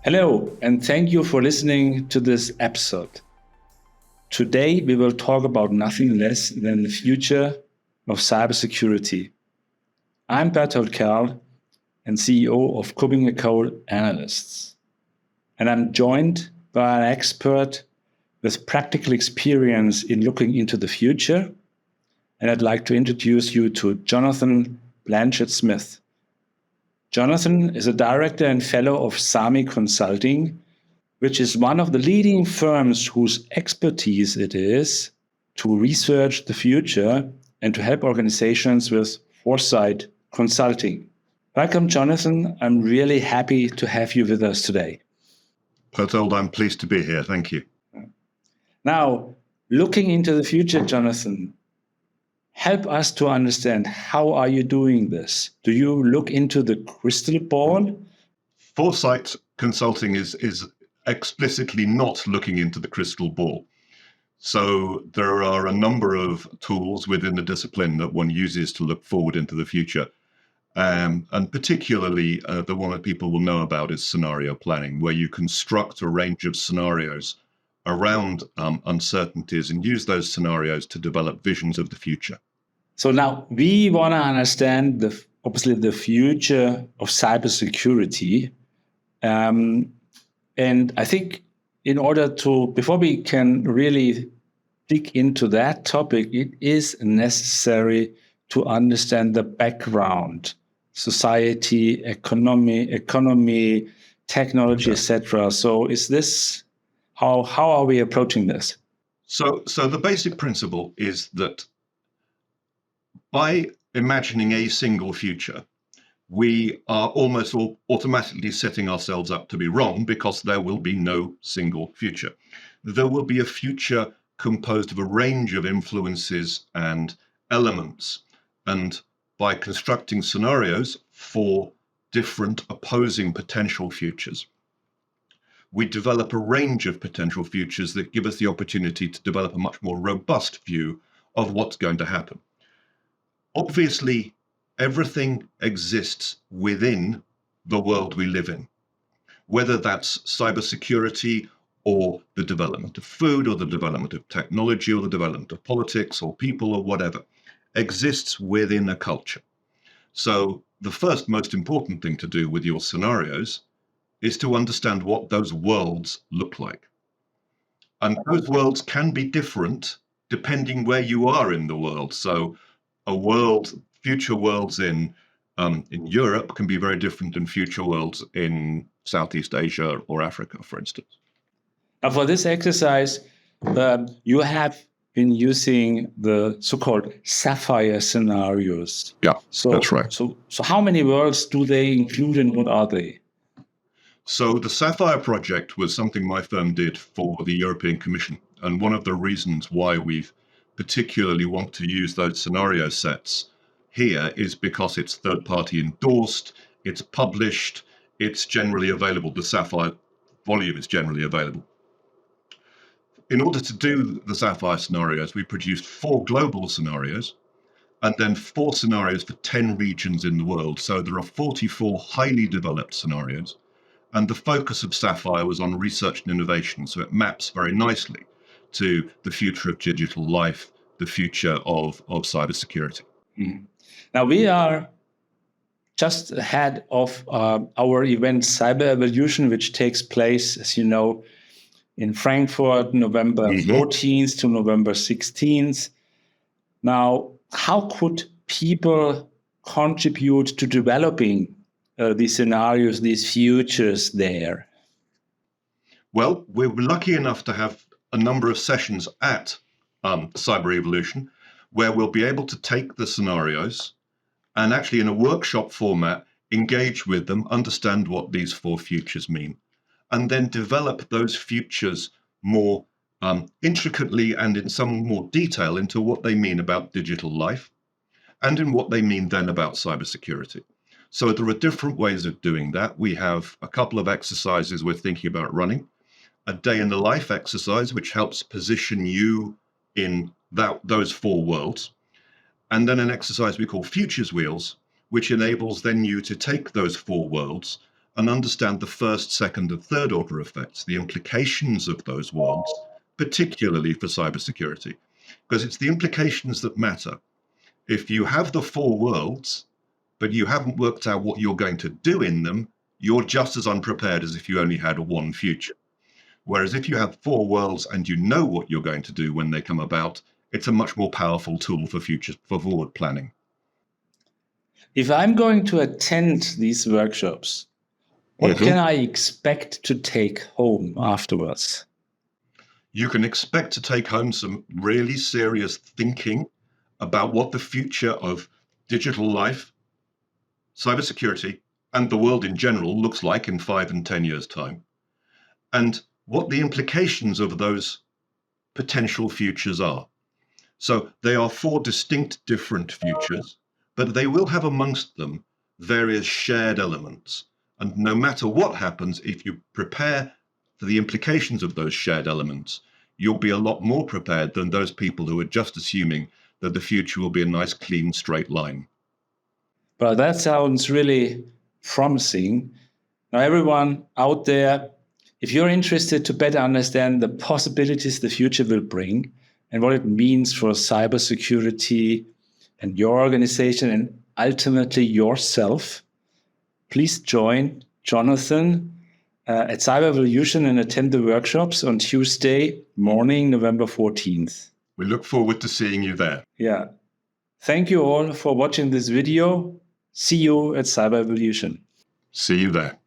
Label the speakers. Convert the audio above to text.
Speaker 1: Hello, and thank you for listening to this episode. Today, we will talk about nothing less than the future of cybersecurity. I'm Bertolt Kerl and CEO of KuppingerCole Analysts. And I'm joined by an expert with practical experience in looking into the future. And I'd like to introduce you to Jonathan Blanchard-Smith. Jonathan is a director and fellow of SAMI Consulting, which is one of the leading firms whose expertise it is to research the future and to help organizations with Foresight consulting. Welcome, Jonathan. I'm really happy to have you with us today.
Speaker 2: Bertolt, I'm pleased to be here. Thank you.
Speaker 1: Now, looking into the future, Jonathan, help us to understand, how are you doing this? Do you look into the crystal ball?
Speaker 2: Foresight Consulting is explicitly not looking into the crystal ball. So there are a number of tools within the discipline that one uses to look forward into the future. And particularly the one that people will know about is scenario planning, where you construct a range of scenarios around uncertainties and use those scenarios to develop visions of the future.
Speaker 1: So now we want to understand obviously the future of cybersecurity. And I think before we can really dig into that topic, it is necessary to understand the background, society, economy, technology, etc. So how are we approaching this?
Speaker 2: So the basic principle is that by imagining a single future, we are almost automatically setting ourselves up to be wrong, because there will be no single future. There will be a future composed of a range of influences and elements. And by constructing scenarios for different opposing potential futures, we develop a range of potential futures that give us the opportunity to develop a much more robust view of what's going to happen. Obviously, everything exists within the world we live in, whether that's cybersecurity or the development of food or the development of technology or the development of politics or people or whatever, exists within a culture. So the first most important thing to do with your scenarios is to understand what those worlds look like. And those worlds can be different depending where you are in the world. So future worlds in Europe can be very different than future worlds in Southeast Asia or Africa, for instance.
Speaker 1: Now, for this exercise, you have been using the so-called SAFIRE scenarios.
Speaker 2: Yeah, that's right.
Speaker 1: So how many worlds do they include, and what are they?
Speaker 2: So the SAFIRE project was something my firm did for the European Commission. And one of the reasons why we particularly want to use those scenario sets here is because it's third-party endorsed, it's published, it's generally available. The SAFIRE volume is generally available. In order to do the SAFIRE scenarios, we produced 4 global scenarios and then 4 scenarios for 10 regions in the world. So there are 44 highly developed scenarios. And the focus of SAFIRE was on research and innovation. So it maps very nicely to the future of digital life, the future of cybersecurity.
Speaker 1: Mm-hmm. Now, we are just ahead of our event Cyber Evolution, which takes place, as you know, in Frankfurt, November 14th to November 16th. Now, how could people contribute to developing these scenarios, these futures there?
Speaker 2: Well, we're lucky enough to have a number of sessions at Cyber Evolution where we'll be able to take the scenarios and actually in a workshop format, engage with them, understand what these 4 futures mean, and then develop those futures more intricately and in some more detail into what they mean about digital life and in what they mean then about cybersecurity. So there are different ways of doing that. We have a couple of exercises we're thinking about running. A day in the life exercise, which helps position you in those 4 worlds. And then an exercise we call Futures Wheels, which enables then you to take those 4 worlds and understand the first, second, and third order effects, the implications of those worlds, particularly for cybersecurity, because it's the implications that matter. If you have the four worlds, but you haven't worked out what you're going to do in them, you're just as unprepared as if you only had one future. Whereas if you have four worlds and you know what you're going to do when they come about, it's a much more powerful tool for forward planning.
Speaker 1: If I'm going to attend these workshops, what can I expect to take home afterwards?
Speaker 2: You can expect to take home some really serious thinking about what the future of digital life, cybersecurity, and the world in general looks like in 5 and 10 years' time, and what the implications of those potential futures are. So they are four distinct different futures, but they will have amongst them various shared elements. And no matter what happens, if you prepare for the implications of those shared elements, you'll be a lot more prepared than those people who are just assuming that the future will be a nice, clean, straight line.
Speaker 1: Well, that sounds really promising. Now, everyone out there, if you're interested to better understand the possibilities the future will bring and what it means for cybersecurity and your organization and ultimately yourself, please join Jonathan at Cyberevolution and attend the workshops on Tuesday morning, November 14th.
Speaker 2: We look forward to seeing you there.
Speaker 1: Yeah. Thank you all for watching this video. See you at Cyberevolution.
Speaker 2: See you there.